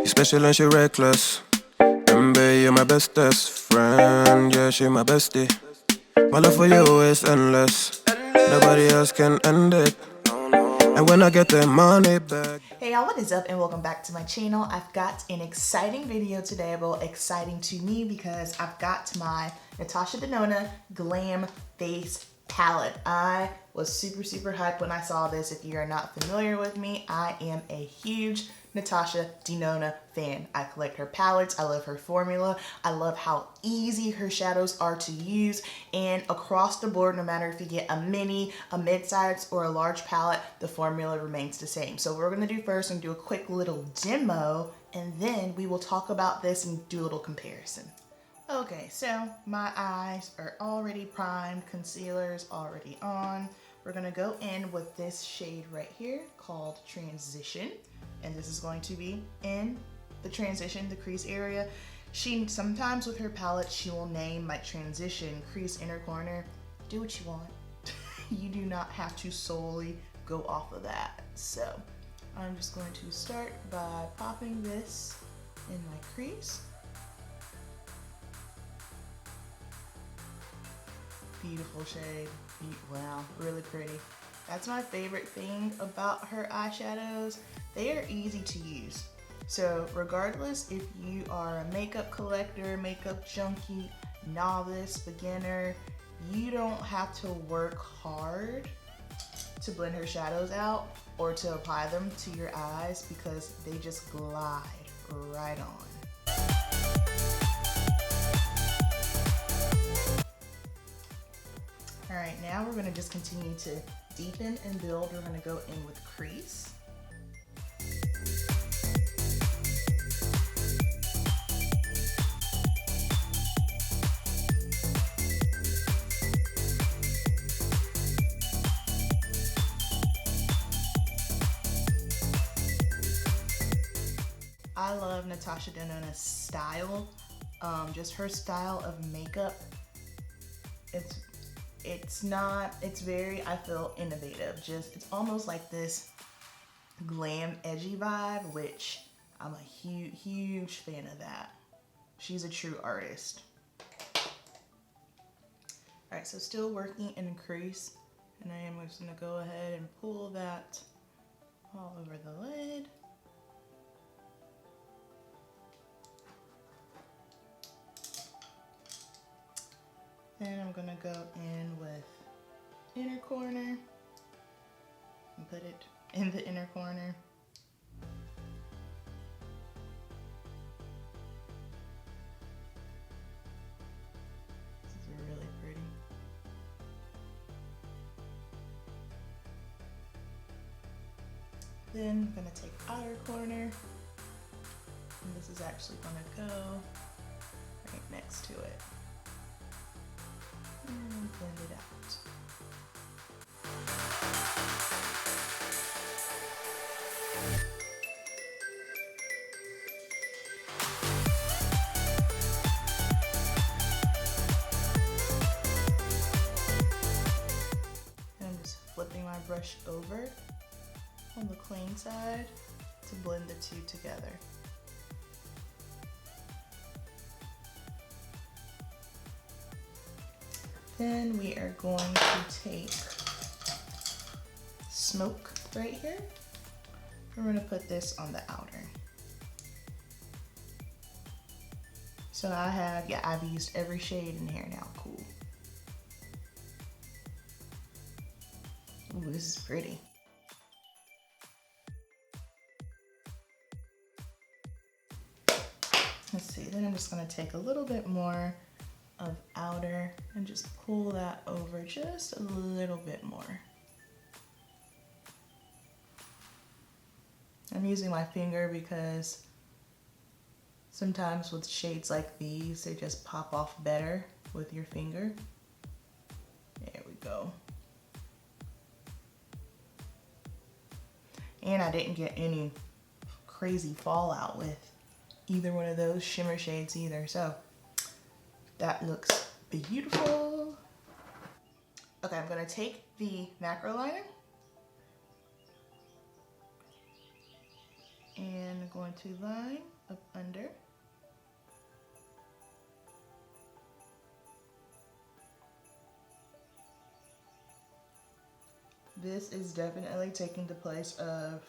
You special and she reckless. Remember, you're my bestest friend. Yeah, she my bestie. My love for you is endless. Nobody else can end it. And when I get the money back. Hey y'all, what is up and welcome back to my channel. I've got an exciting video today. Well, exciting to me because I've got my Natasha Denona Glam face palette. I was super hyped when I saw this. If you are not familiar with me, I am a huge Natasha Denona fan. I collect her palettes, I love her formula, I love how easy her shadows are to use, and across the board, no matter if you get a mini, a mid-size, or a large palette, the formula remains the same. So what we're gonna do first and do a quick little demo, and then we will talk about this and do a little comparison. Okay, so my eyes are already primed, concealer's already on. We're gonna go in with this shade right here called Transition. And this is going to be in the transition, the crease area. She sometimes with her palette, she will name like transition, crease, inner corner. Do what you want. You do not have to solely go off of that. So I'm just going to start by popping this in my crease. Beautiful shade. Wow, really pretty. That's my favorite thing about her eyeshadows. They are easy to use. So regardless if you are a makeup collector, makeup junkie, novice, beginner, you don't have to work hard to blend her shadows out or to apply them to your eyes because they just glide right on. All right, now we're gonna just continue to deepen and build. We're gonna go in with crease. I love Natasha Denona's style, just her style of makeup. It's very, I feel, innovative. It's almost like this glam edgy vibe, which I'm a huge fan of that. She's a true artist. All right, so still working in crease, and I am just gonna go ahead and pull that all over the lid. Then I'm gonna go in with inner corner and put it in the inner corner. This is really pretty. Then I'm gonna take outer corner, and this is actually gonna go right next to it. And blend it out. And I'm just flipping my brush over on the clean side to blend the two together. Then we are going to take Smoke right here. We're going to put this on the outer. So I've used every shade in here now. Cool. Ooh, this is pretty. Let's see, then I'm just going to take a little bit more of outer and just pull that over just a little bit more. I'm using my finger because sometimes with shades like these, they just pop off better with your finger. There we go. And I didn't get any crazy fallout with either one of those shimmer shades either, so that looks beautiful. Okay, I'm gonna take the macro liner and I'm going going to line up under. This is definitely taking the place of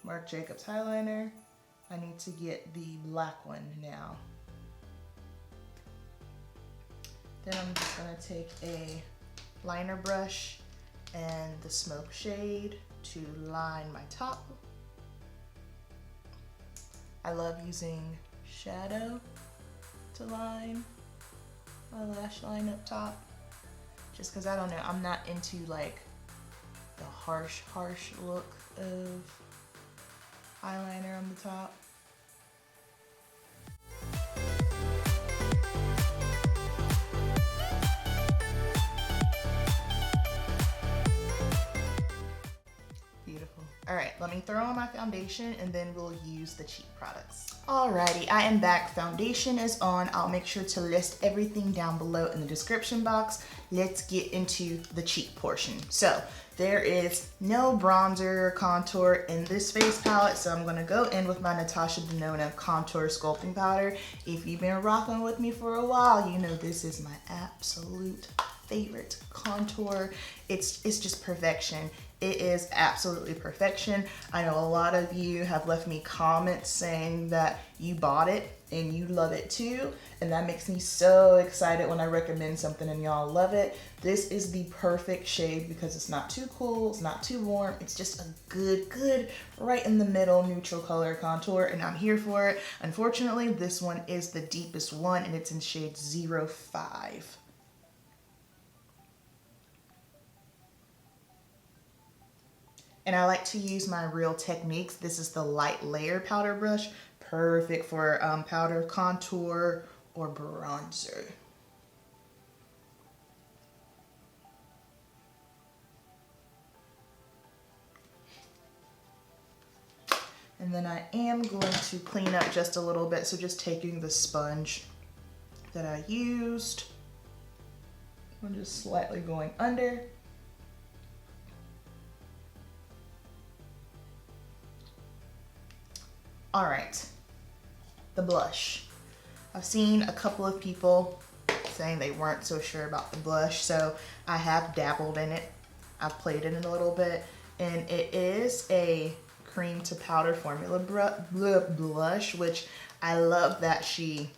Marc Jacobs eyeliner. I need to get the black one now. Then I'm just gonna take a liner brush and the smoke shade to line my top. I love using shadow to line my lash line up top, just because I don't know, I'm not into like the harsh look of eyeliner on the top. Beautiful. All right, let me throw on my foundation and then we'll use the cheek products. Alrighty, I am back. Foundation is on. I'll make sure to list everything down below in the description box. Let's get into the cheek portion. So there is no bronzer or contour in this face palette, so I'm gonna go in with my Natasha Denona Contour Sculpting Powder. If you've been rocking with me for a while, you know this is my absolute favorite contour. It's just perfection. It is absolutely perfection. I know a lot of you have left me comments saying that you bought it and you love it too, and that makes me so excited when I recommend something and y'all love it. This is the perfect shade because it's not too cool, it's not too warm, it's just a good right in the middle neutral color contour, and I'm here for it. Unfortunately, this one is the deepest one and it's in shade 05. And I like to use my Real Techniques. This is the light layer powder brush. Perfect for powder contour or bronzer. And then I am going to clean up just a little bit. So just taking the sponge that I used, I'm just slightly going under. All right, the blush. I've seen a couple of people saying they weren't so sure about the blush, so I have dabbled in it. I've played in it a little bit, and it is a cream to powder formula blush, which I love that she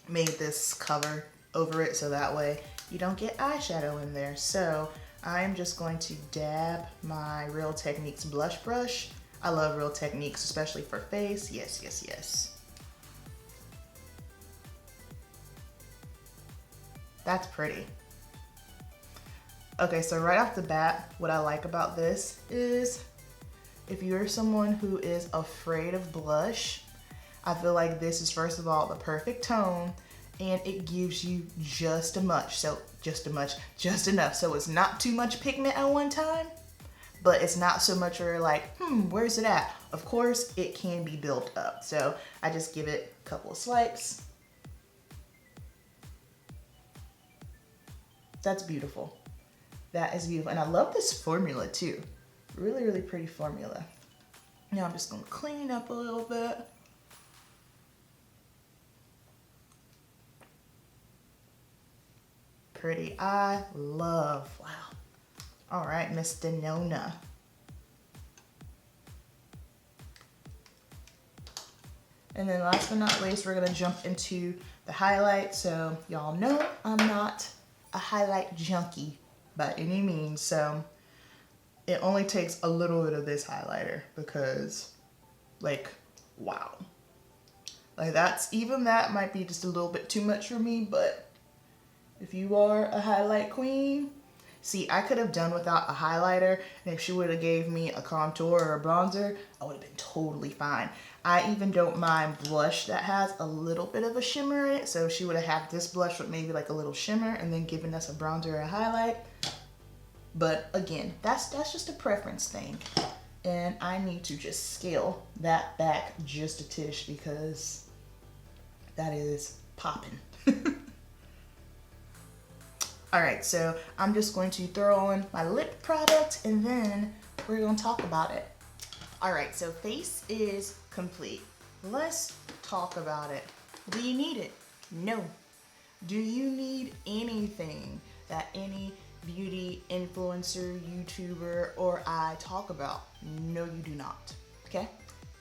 made this cover over it so that way you don't get eyeshadow in there. So I'm just going to dab my Real Techniques blush brush. I love Real Techniques, especially for face. Yes, yes, yes. That's pretty. Okay, so right off the bat, what I like about this is if you're someone who is afraid of blush, I feel like this is, first of all, the perfect tone, and it gives you just enough. So it's not too much pigment at one time, but it's not so much where you're like, where's it at? Of course, it can be built up. So I just give it a couple of swipes. That's beautiful. That is beautiful. And I love this formula too. Really pretty formula. Now I'm just gonna clean up a little bit. Pretty. I love, wow. All right, Miss Denona. And then last but not least, we're gonna jump into the highlight. So y'all know I'm not a highlight junkie by any means. So it only takes a little bit of this highlighter because, like, wow. Like that might be just a little bit too much for me, but if you are a highlight queen, see, I could have done without a highlighter, and if she would have gave me a contour or a bronzer, I would have been totally fine. I even don't mind blush that has a little bit of a shimmer in it, so she would have had this blush with maybe like a little shimmer and then given us a bronzer or a highlight. But again, that's just a preference thing. And I need to just scale that back just a tish because that is popping. All right, so I'm just going to throw on my lip product and then we're gonna talk about it. All right, so face is complete. let's talk about it. Do you need it? No. Do you need anything that any beauty influencer, YouTuber, or I talk about? No, you do not. Okay?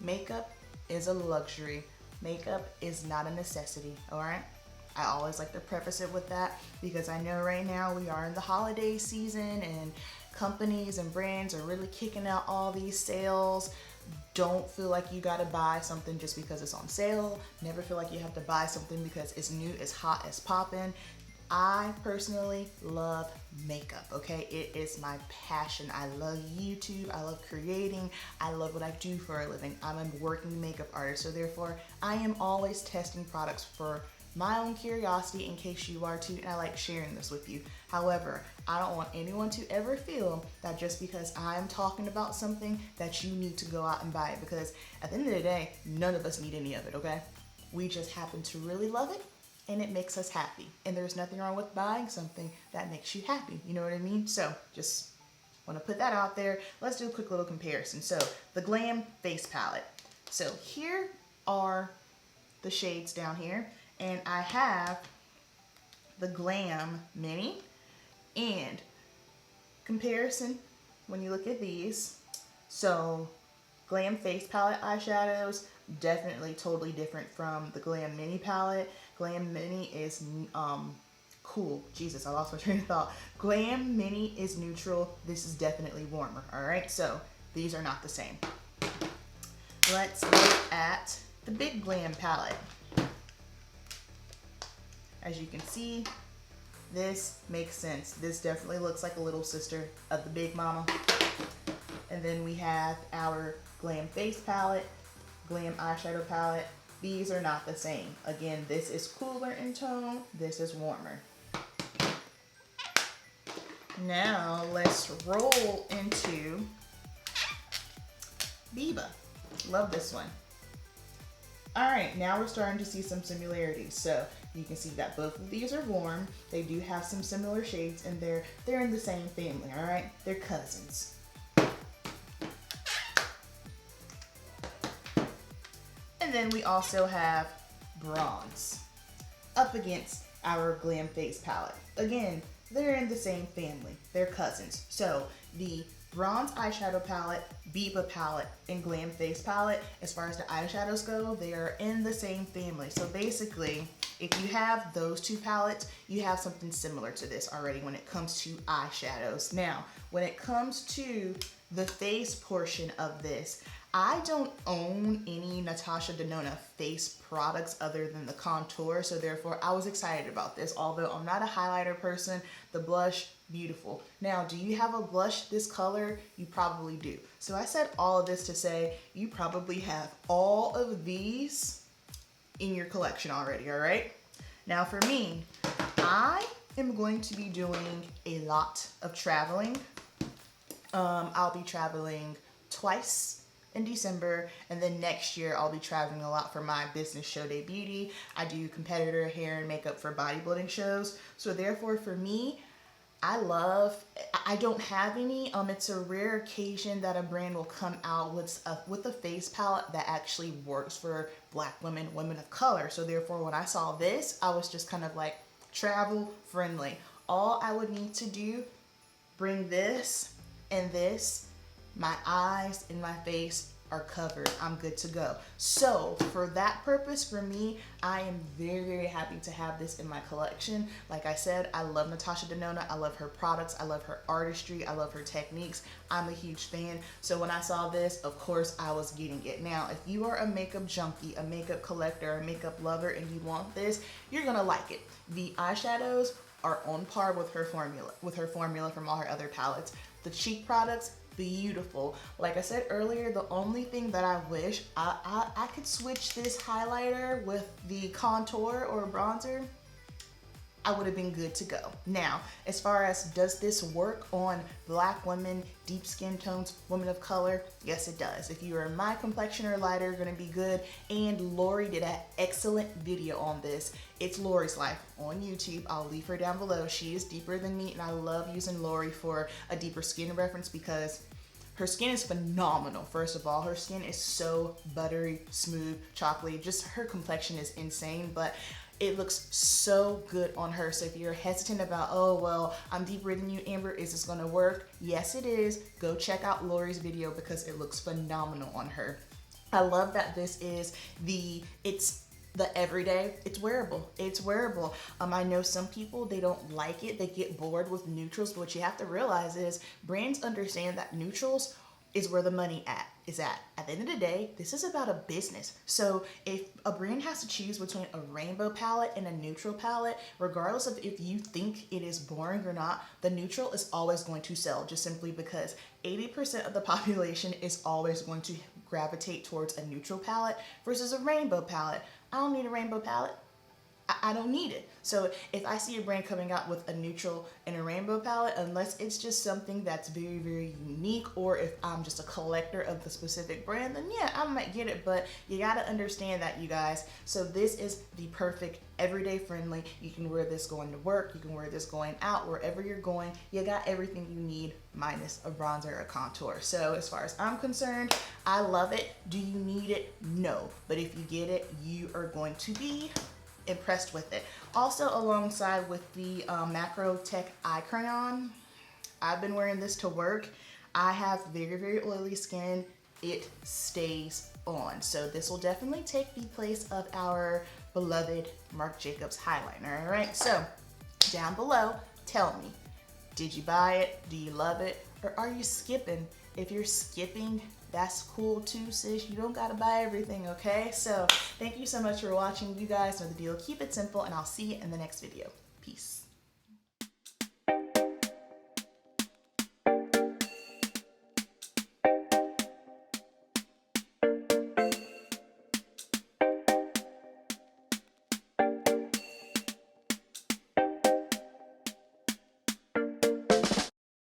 Makeup is a luxury. Makeup is not a necessity, all right? I always like to preface it with that because I know right now we are in the holiday season and companies and brands are really kicking out all these sales. Don't feel like you gotta buy something just because it's on sale. Never feel like you have to buy something because it's new, it's hot, it's popping. I personally love makeup, okay? It is my passion. I love YouTube, I love creating, I love what I do for a living. I'm a working makeup artist, so therefore I am always testing products for my own curiosity in case you are too, and I like sharing this with you. However, I don't want anyone to ever feel that just because I'm talking about something that you need to go out and buy it, because at the end of the day, none of us need any of it, okay? We just happen to really love it and it makes us happy. And there's nothing wrong with buying something that makes you happy, you know what I mean? So just want to put that out there. Let's do a quick little comparison. So the Glam Face Palette. So here are the shades down here. And I have the Glam Mini, and comparison when you look at these. So Glam Face Palette eyeshadows, definitely totally different from the Glam Mini palette. Glam Mini is cool. Jesus, I lost my train of thought. Glam Mini is neutral. This is definitely warmer. All right, so these are not the same. Let's look at the Big Glam palette. As you can see, this makes sense. This definitely looks like a little sister of the Big Mama. And then we have our Glam Face Palette, Glam Eyeshadow Palette. These are not the same. Again, this is cooler in tone, this is warmer. Now let's roll into Biba. Love this one. All right, now we're starting to see some similarities. So you can see that both of these are warm. They do have some similar shades and they're in the same family, all right? They're cousins. And then we also have Bronze up against our Glam Face Palette. Again, they're in the same family. They're cousins. So the Bronze eyeshadow palette, Biba palette, and Glam Face palette, as far as the eyeshadows go, they are in the same family. So basically, if you have those two palettes, you have something similar to this already when it comes to eyeshadows. Now, when it comes to the face portion of this, I don't own any Natasha Denona face products other than the contour, so therefore I was excited about this. Although I'm not a highlighter person, the blush, beautiful. Now, do you have a blush this color? You probably do. So I said all of this to say you probably have all of these in your collection already, all right? Now for me, I am going to be doing a lot of traveling. I'll be traveling twice in December, and then next year I'll be traveling a lot for my business show Day Beauty. I do competitor hair and makeup for bodybuilding shows. So therefore for me, I don't have any. It's a rare occasion that a brand will come out with a face palette that actually works for Black women, women of color. So therefore when I saw this, I was just kind of like travel friendly. All I would need to do, bring this and this, my eyes and my face are covered. I'm good to go. So for that purpose, for me, I am very, very happy to have this in my collection. Like I said, I love Natasha Denona. I love her products. I love her artistry. I love her techniques. I'm a huge fan. So when I saw this, of course, I was getting it. Now, if you are a makeup junkie, a makeup collector, a makeup lover, and you want this, you're gonna like it. The eyeshadows are on par with her formula from all her other palettes. The cheek products, beautiful. Like I said earlier, the only thing that I wish I could switch this highlighter with the contour or bronzer, I would have been good to go. Now, as far as does this work on Black women, deep skin tones, women of color? Yes, it does. If you are my complexion or lighter, you're gonna be good. And Lori did an excellent video on this. It's Lori's Life on YouTube. I'll leave her down below. She is deeper than me, and I love using Lori for a deeper skin reference because Her skin is phenomenal. First of all, her skin is so buttery, smooth, chocolatey. Just her complexion is insane, but it looks so good on her. So if you're hesitant about, oh, well, I'm deeper than you, Amber, is this gonna work? Yes, it is. Go check out Lori's video because it looks phenomenal on her. I love that this is it's the everyday, it's wearable. It's wearable. I know some people, they don't like it. They get bored with neutrals, but what you have to realize is brands understand that neutrals is where the money is at. At the end of the day, this is about a business. So if a brand has to choose between a rainbow palette and a neutral palette, regardless of if you think it is boring or not, the neutral is always going to sell, just simply because 80% of the population is always going to gravitate towards a neutral palette versus a rainbow palette. I don't need a rainbow palette. I don't need it. So if I see a brand coming out with a neutral and a rainbow palette, unless it's just something that's very, very unique, or if I'm just a collector of the specific brand, then yeah, I might get it. But you gotta understand that, you guys. So this is the perfect everyday friendly. You can wear this going to work. You can wear this going out, wherever you're going. You got everything you need minus a bronzer or a contour. So as far as I'm concerned, I love it. Do you need it? No. But if you get it, you are going to be impressed with it. Also, alongside with the Macro Tech Eye Crayon, I've been wearing this to work. I have very, very oily skin. It stays on. So this will definitely take the place of our beloved Marc Jacobs highlighter. All right, so down below, tell me, did you buy it? Do you love it? Or are you skipping? If you're skipping, that's cool too, sis. You don't gotta buy everything, okay? So thank you so much for watching. You guys know the deal. Keep it simple, and I'll see you in the next video. Peace.